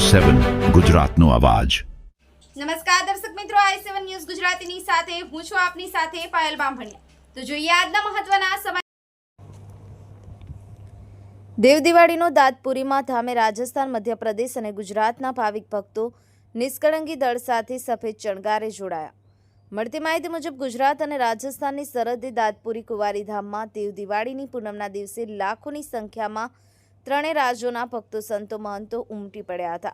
7 ગુજરાતનો અવાજ। નમસ્કાર દર્શક મિત્રો, i7 ન્યૂઝ ગુજરાતીની સાથે હું છું આપની સાથે પાયલ બામભણિયા। તો જોઈએ આજના મહત્વના સમાચાર। દેવ દિવાળીનો દાંતપુરીમાં ધામે રાજસ્થાન, મધ્યપ્રદેશ અને ગુજરાતના ભાવિક ભક્તો નિષ્કળંગી દળ સાથે સફેદ ચણગારે જોડાયા। મળતી માહિતી મુજબ ગુજરાત અને રાજસ્થાનની સરહદે દાંતપુરી કુંવારી ધામમાં દેવ દિવાળીની પૂનમના દિવસે લાખોની સંખ્યામાં ત્રણેય રાજ્યોના ભક્તો, સંતો, મહંતો ઉમટી પડ્યા હતા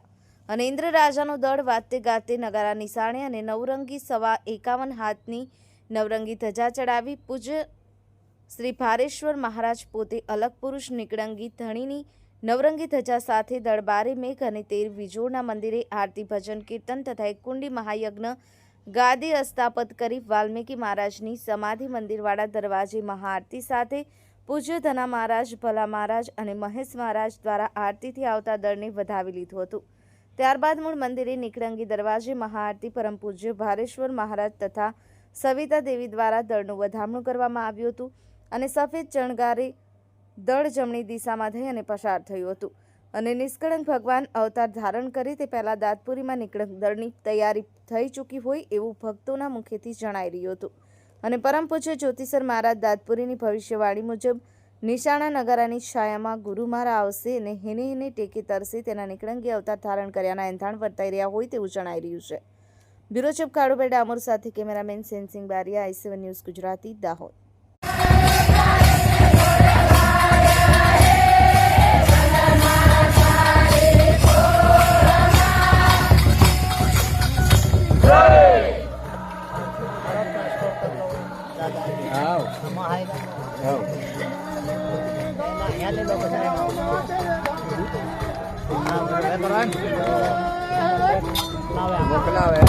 અને ઇન્દ્ર રાજાનું દળ વાતે ગાતે નગારા નિશાણે અને નવરંગી 51 હાથની નવરંગી ધજા ચડાવી પૂજ્ય શ્રી ભારેશ્વર મહારાજ પોતે અલગ પુરુષ નિકળંગી ધણીની નવરંગી ધજા સાથે દરબારે મેઘ અને 13 વિજોડના મંદિરે આરતી, ભજન, કીર્તન તથા એક કુંડી મહાયજ્ઞ ગાદી અસ્થાપત કરી વાલ્મીકી મહારાજની સમાધિ મંદિરવાળા દરવાજે મહાઆરતી સાથે પૂજ્ય ધના મહારાજ, ભલા મહારાજ અને મહેશ મહારાજ દ્વારા આરતીથી આવતા દળને વધાવી લીધું હતું। ત્યારબાદ મૂળ મંદિરે નિકળંગી દરવાજે મહાઆરતી પરમ પૂજ્ય ભારેશ્વર મહારાજ તથા સવિતા દેવી દ્વારા દળનું વધામણું કરવામાં આવ્યું હતું અને સફેદ ચણગારે દળ જમણી દિશામાં થઈ અને પસાર થયું હતું અને નિષ્કળંક ભગવાન અવતાર ધારણ કરી તે પહેલા દાંતપુરીમાં નિકળંક દળની તૈયારી થઈ ચૂકી હોય એવું ભક્તોના મુખેથી જણાઈ રહ્યું હતું અને પરમ પૂજ્ય જ્યોતિષર મહારાજ દાંતપુરીની ભવિષ્યવાણી મુજબ નિશાણા નગારાની છાયામાં ગુરુમારા આવશે અને હેને હેને ટેકે તરશે તેના નિકળંગી અવતાર ધારણ કર્યાના એંધાણ વર્તાઈ રહ્યા હોય તેવું જણાઈ રહ્યું છે। બ્યુરો ચીફ કાળુભાઈ ડામોર સાથે cameraman Sensing Bariya, i7 news Gujarati, Dahod. મોકલાવે